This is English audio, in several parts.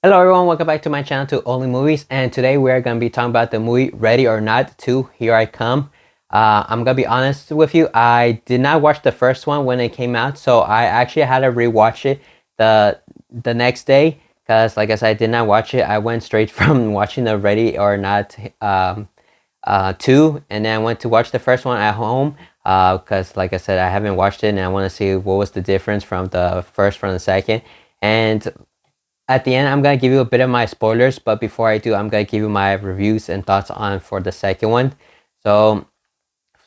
Hello everyone, welcome back to my channel to Only Movies, and today we are going to be talking about the movie Ready or Not 2, Here I Come. I'm going to be honest with you, I did not watch the first one when it came out, so I actually had to rewatch it the next day, because like I said, I did not watch it. I went straight from watching the Ready or Not 2, and then I went to watch the first one at home, because like I said, I haven't watched it, and I want to see what was the difference from the first from the second. And at the end, I'm gonna give you a bit of my spoilers, but before I do, I'm gonna give you my reviews and thoughts on for the second one. So,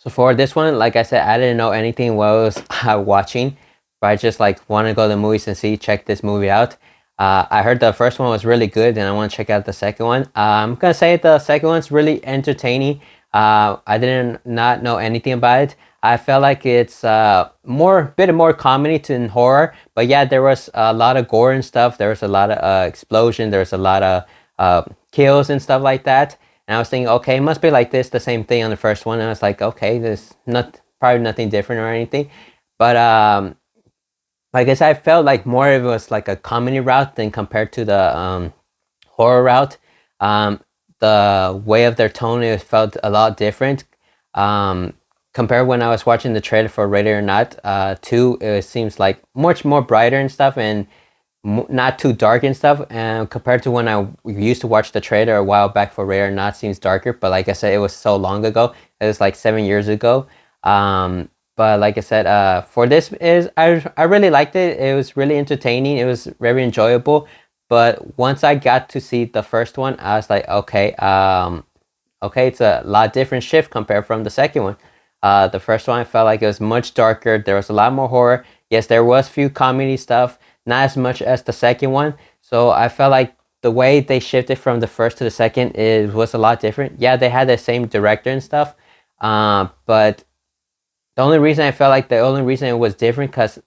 so for this one, like I said, I didn't know anything while I was watching, but I just like want to go to the movies and check this movie out. I heard the first one was really good, and I want to check out the second one. I'm gonna say the second one's really entertaining. I didn't not know anything about it. I felt like it's bit more comedy than horror, but yeah, there was a lot of gore and stuff. There was a lot of explosion. There was a lot of kills and stuff like that. And I was thinking, okay, it must be like this, the same thing on the first one. And I was like, okay, there's not probably nothing different or anything. But like I said, I felt like more of it was like a comedy route than compared to the horror route. The way of their tone, it felt a lot different. Compared when I was watching the trailer for Ready or Not 2, it seems like much more brighter and stuff, and not too dark and stuff. And compared to when I used to watch the trailer a while back for Ready or Not, seems darker. But like I said, it was so long ago. It was like 7 years ago. But like I said, for this I really liked it. It was really entertaining. It was very enjoyable. But once I got to see the first one, I was like, okay, okay, it's a lot different shift compared from the second one. The first one I felt like it was much darker. There was a lot more horror. Yes, there was few comedy stuff, not as much as the second one. So I felt like the way they shifted from the first to the second was a lot different. Yeah, they had the same director and stuff, but the only reason I felt like the only reason it was different because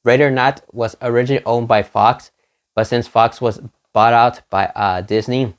Ready or Not was originally owned by Fox, but since Fox was bought out by Disney,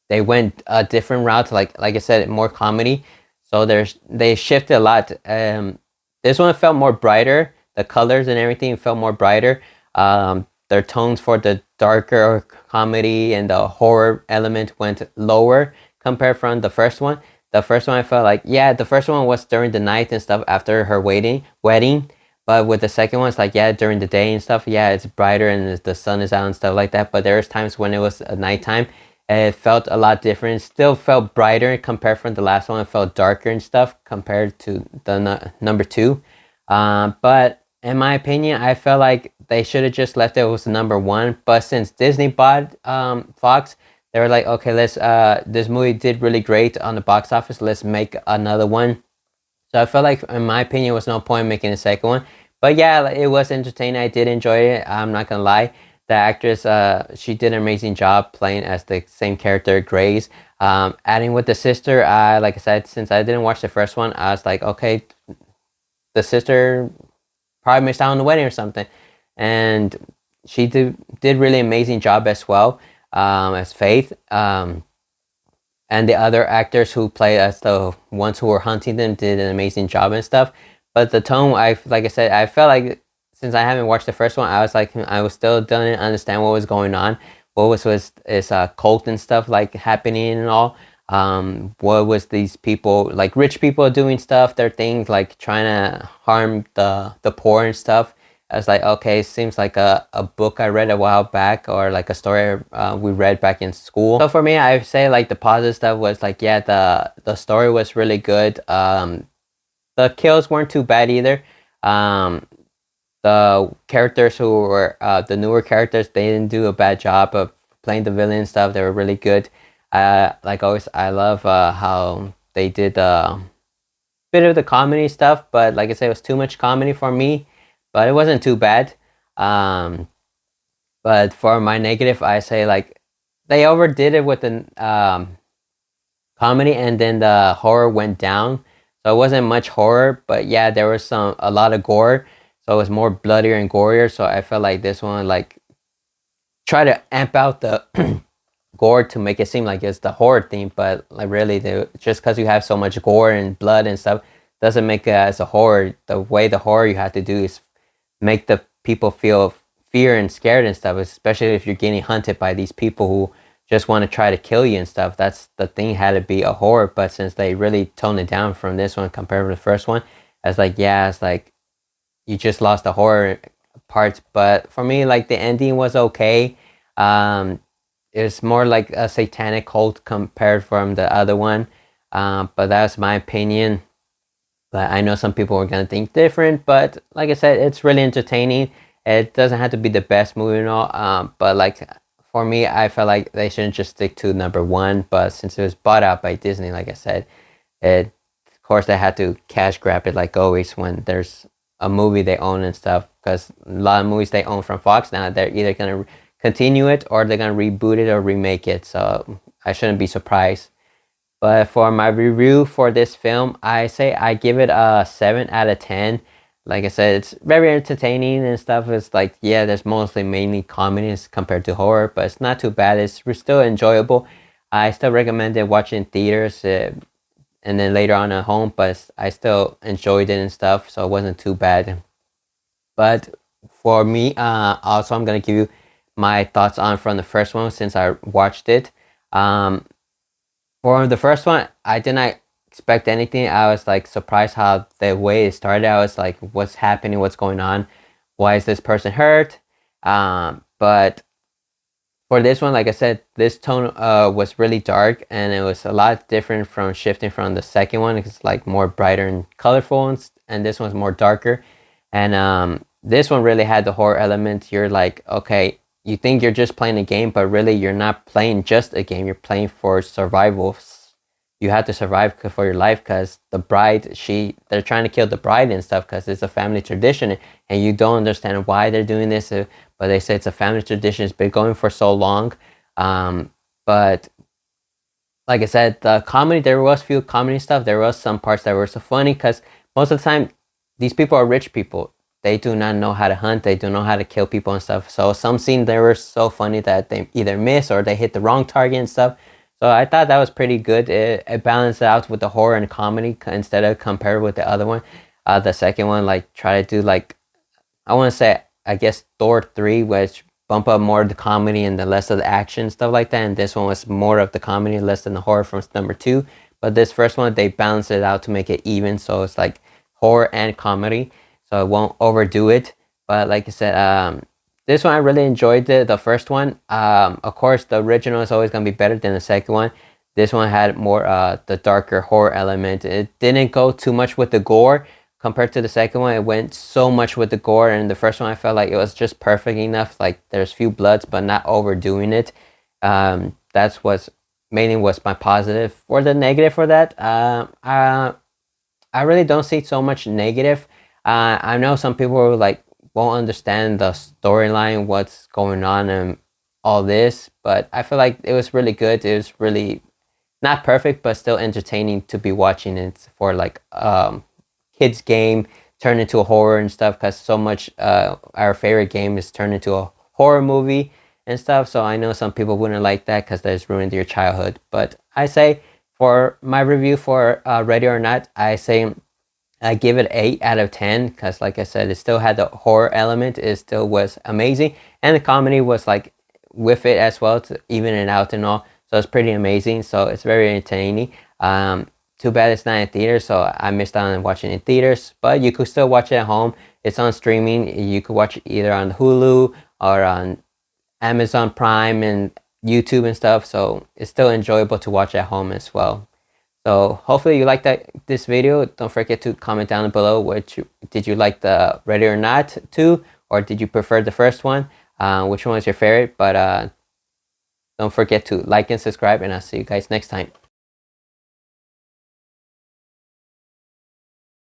they went a different route. Like I said, more comedy. So they shifted a lot. This one felt more brighter. The colors and everything felt more brighter. Their tones for the darker comedy and the horror element went lower compared from the first one. The first one I felt like, yeah, the first one was during the night and stuff after her wedding. But with the second one, it's like, yeah, during the day and stuff. Yeah, it's brighter and the sun is out and stuff like that. But there's times when it was nighttime. It felt a lot different. Still felt brighter compared from the last one. It felt darker and stuff compared to the number two. But in my opinion, I felt like they should have just left it was number one. But since Disney bought Fox, they were like, okay, let's this movie did really great on the box office. Let's make another one. So I felt like, in my opinion, was no point making a second one. But yeah, it was entertaining. I did enjoy it. I'm not gonna lie. The actress, she did an amazing job playing as the same character, Grace. Adding with the sister, like I said, since I didn't watch the first one, I was like, okay, the sister probably missed out on the wedding or something. And she did really amazing job as well, as Faith. And the other actors who play as the ones who were hunting them did an amazing job and stuff. But the tone, like I said, I felt like since I haven't watched the first one, I was like, I was still didn't understand what was going on. What was is cult and stuff like happening and all. What was these people, like rich people doing stuff, their things like trying to harm the poor and stuff. I was like, okay, it seems like a book I read a while back, or like a story we read back in school. So for me, I say like the positive stuff was like, yeah, the story was really good. The kills weren't too bad either. The characters who were the newer characters, they didn't do a bad job of playing the villain and stuff. They were really good. Like always, I love how they did a bit of the comedy stuff, but like I said, it was too much comedy for me, but it wasn't too bad. But for my negative, I say like they overdid it with the comedy, and then the horror went down. So it wasn't much horror, but yeah, there was a lot of gore. So it was more bloodier and gorier. So I felt like this one, like, try to amp out the gore to make it seem like it's the horror theme. But like really, just because you have so much gore and blood and stuff, doesn't make it as a horror. The way the horror you have to do is make the people feel fear and scared and stuff, especially if you're getting hunted by these people who just want to try to kill you and stuff. That's the thing, had to be a horror. But since they really toned it down from this one compared to the first one, it's like, yeah, it's like you just lost the horror parts. But for me, like, the ending was okay. um it's more like a satanic cult compared from the other one. But that's my opinion. But I know some people are gonna think different. But like I said, it's really entertaining. It doesn't have to be the best movie and all. But like, for me, I felt like they shouldn't just stick to number one. But since it was bought out by Disney, like I said, it, of course they had to cash grab it, like always when there's a movie they own and stuff. Because a lot of movies they own from Fox now, they're either gonna continue it or they're gonna reboot it or remake it. So I shouldn't be surprised. But for my review for this film, I say I give it a 7 out of 10. Like I said, it's very entertaining and stuff. It's like, yeah, there's mostly mainly comedies compared to horror, but it's not too bad. It's still enjoyable. I still recommend it watching theaters, and then later on at home, but I still enjoyed it and stuff, so it wasn't too bad. But for me, also, I'm going to give you my thoughts on from the first one since I watched it. Um, for the first one, I did not expect anything. I was like surprised how the way it started. I was like, what's happening? What's going on? Why is this person hurt? But for this one, like I said, this tone was really dark, and it was a lot different from shifting from the second one. It's like more brighter and colorful, and this one's more darker. And this one really had the horror element. You're like, okay, you think you're just playing a game, but really you're not playing just a game. You're playing for survival. You have to survive for your life, because the bride, they're trying to kill the bride and stuff because it's a family tradition, and you don't understand why they're doing this. But they say it's a family tradition. It's been going for so long. But like I said, the comedy, there was few comedy stuff. There was some parts that were so funny, because most of the time these people are rich people. They do not know how to hunt. They don't know how to kill people and stuff. So some scenes, they were so funny that they either miss or they hit the wrong target and stuff. So I thought that was pretty good. It balanced it out with the horror and comedy instead of compared with the other one. The second one, like, try to do, like, I want to say, I guess, Thor 3, which bump up more of the comedy and the less of the action, stuff like that. And this one was more of the comedy, less than the horror from number 2. But this first one, they balanced it out to make it even. So it's like horror and comedy. So it won't overdo it. But like I said, this one I really enjoyed the first one. Of course, the original is always going to be better than the second one. This one had more the darker horror element. It didn't go too much with the gore compared to the second one. It went so much with the gore, and the first one I felt like it was just perfect enough. Like, there's few bloods, but not overdoing it. That's what's mainly was my positive. For the negative for that, I really don't see so much negative. I know some people will, like, won't understand the storyline, what's going on, and all this, but I feel like it was really good. It was really not perfect, but still entertaining to be watching. It's for like kids game turned into a horror and stuff, because so much our favorite game is turned into a horror movie and stuff. So I know some people wouldn't like that because that's ruined your childhood. But I say, for my review for Ready or Not, I say I give it 8 out of 10, because like I said, it still had the horror element. It still was amazing, and the comedy was like with it as well to even it out and all. So it's pretty amazing. So it's very entertaining. Too bad it's not in theaters, so I missed out on watching it in theaters. But you could still watch it at home. It's on streaming. You could watch it either on Hulu or on Amazon Prime and YouTube and stuff. So it's still enjoyable to watch at home as well. So hopefully you liked this video. Don't forget to comment down below did you like the Ready or Not 2, or did you prefer the first one? Which one was your favorite? But don't forget to like and subscribe, and I'll see you guys next time.